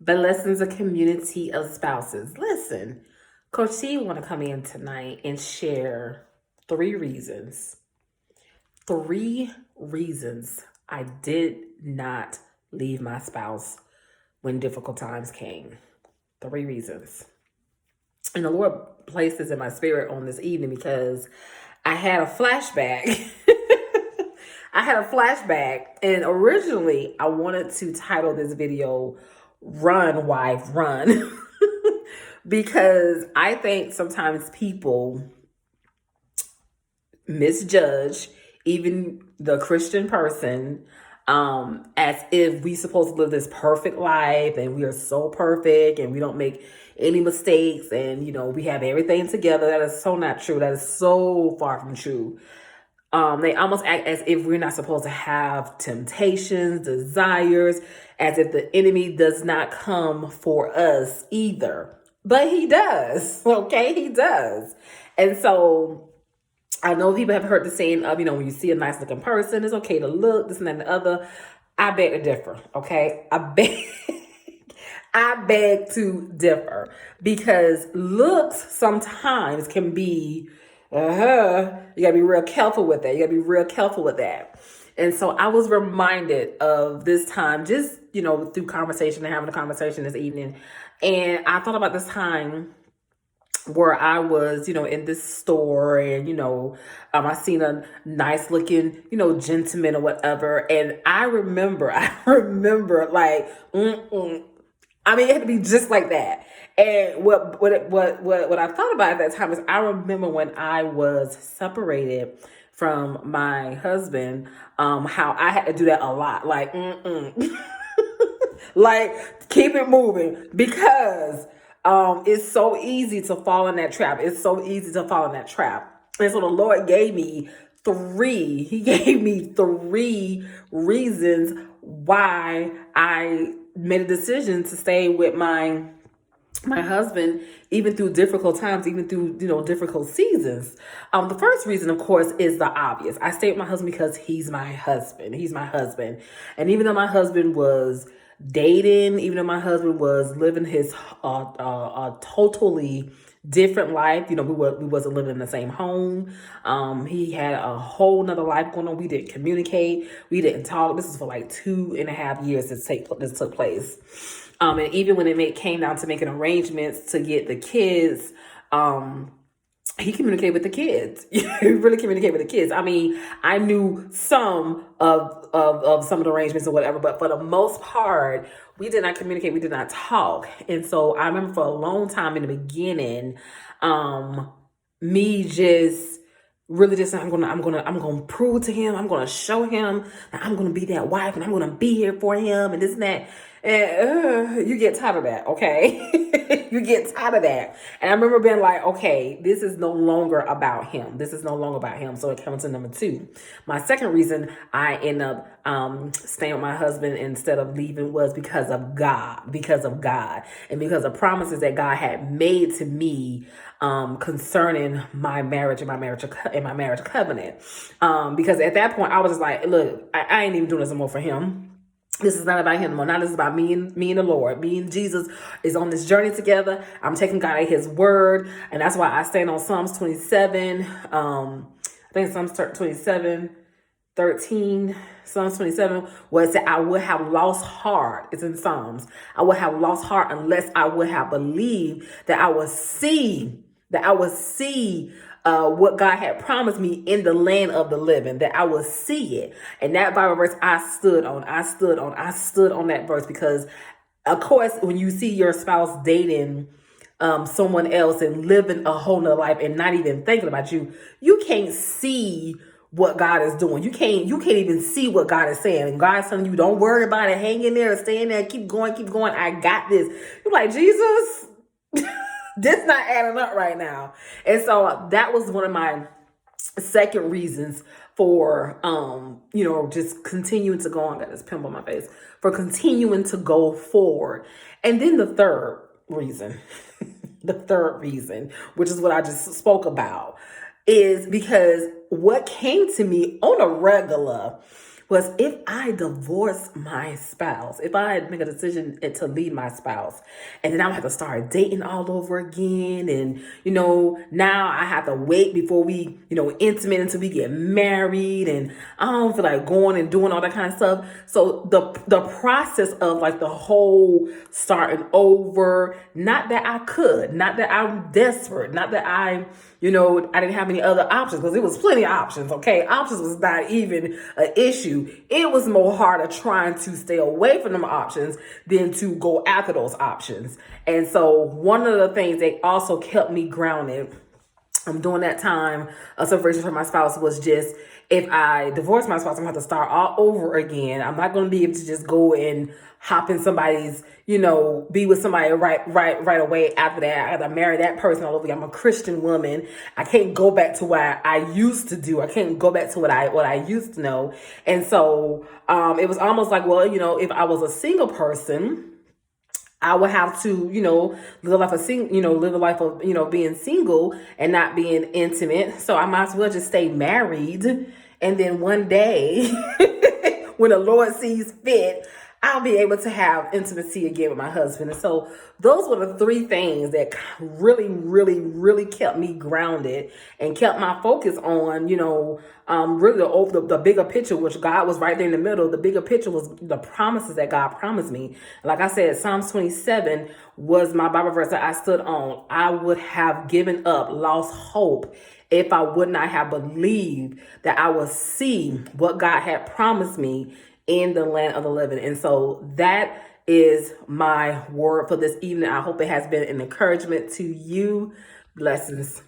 Blessings, a community of spouses. Listen, Coach T want to come in tonight and share 3 reasons. 3 reasons I did not leave my spouse when difficult times came. 3 reasons. And the Lord placed this in my spirit on this evening because I had a flashback. And originally I wanted to title this video Run, Wife, Run. Because I think sometimes people misjudge even the Christian person as if we supposed to live this perfect life and we are so perfect and we don't make any mistakes and we have everything together. That is so not true. That is so far from true. They almost act as if we're not supposed to have temptations, desires, as if the enemy does not come for us either. But he does, okay? He does. And so I know people have heard the saying of, when you see a nice looking person, it's okay to look, this and that and the other. I beg to differ, okay? I beg to differ because looks sometimes can be, you gotta be real careful with that. And so I was reminded of this time just, through conversation and having a conversation this evening. And I thought about this time where I was, in this store and, I seen a nice looking, gentleman or whatever. And I remember like, it had to be just like that. And what I thought about at that time is I remember when I was separated from my husband, how I had to do that a lot. Like, like keep it moving because it's so easy to fall in that trap. And so the Lord gave me He gave me 3 reasons why I made a decision to stay with my husband, even through difficult times, even through, difficult seasons. The first reason, of course, is the obvious. I stayed with my husband because he's my husband. And even though my husband was dating, even though my husband was living his totally different life, we wasn't living in the same home. He had a whole nother life going on. We didn't communicate. We didn't talk. This is for like 2.5 years this took place. And even when it came down to making arrangements to get the kids, he communicated with the kids. He really communicated with the kids. I knew some of some of the arrangements or whatever, but for the most part, we did not communicate. We did not talk. And so I remember for a long time in the beginning, me just really just I'm gonna prove to him, I'm gonna show him that I'm gonna be that wife and I'm gonna be here for him and this and that. And you get tired of that, okay? You get tired of that. And I remember being like, okay, this is no longer about him. So it comes to number 2. My second reason I end up staying with my husband instead of leaving was because of God. And because of promises that God had made to me concerning my marriage and my marriage covenant. Because at that point I was just like, look, I ain't even doing this anymore for him. This is not about him anymore. Now this is about me and the Lord. Me and Jesus is on this journey together. I'm taking God at his word. And that's why I stand on Psalms 27. I think Psalms 27, 13. Psalms 27, where it said, I would have lost heart. It's in Psalms. I would have lost heart unless I would have believed that I would see what God had promised me in the land of the living, that I would see it. And that Bible verse I stood on that verse because, of course, when you see your spouse dating someone else and living a whole nother life and not even thinking about you, you can't see what God is doing. You can't even see what God is saying. And God's telling you, don't worry about it. Hang in there, stay in there, keep going. I got this. You're like, Jesus, this not adding up right now. And so that was one of my second reasons for, just continuing to go on. Got this pimple on my face. For continuing to go forward. And then the third reason, which is what I just spoke about, is because what came to me on a regular was if I divorce my spouse, if I make a decision to leave my spouse, and then I would have to start dating all over again, and now I have to wait before we intimate until we get married, and I don't feel like going and doing all that kind of stuff. So the process of like the whole starting over, not that I could, not that I'm desperate, not that I didn't have any other options, because it was plenty of options. Okay, options was not even an issue. It was more harder trying to stay away from them options than to go after those options. And so one of the things that also kept me grounded during that time of separation from my spouse was just, if I divorce my spouse, I'm gonna have to start all over again. I'm not gonna be able to just go and hop in somebody's, be with somebody right away after that. I have to marry that person all over again. I'm a Christian woman. I can't go back to what I used to do. I can't go back to what I used to know. And so it was almost like, well, if I was a single person, I would have to, live a life of, being single and not being intimate. So I might as well just stay married. And then one day, when the Lord sees fit, I'll be able to have intimacy again with my husband. And so those were the three things that really, really, really kept me grounded and kept my focus on, really the bigger picture, which God was right there in the middle. The bigger picture was the promises that God promised me. Like I said, Psalms 27 was my Bible verse that I stood on. I would have given up, lost hope, if I would not have believed that I would see what God had promised me in the land of the living. And so that is my word for this evening. I hope it has been an encouragement to you. Blessings.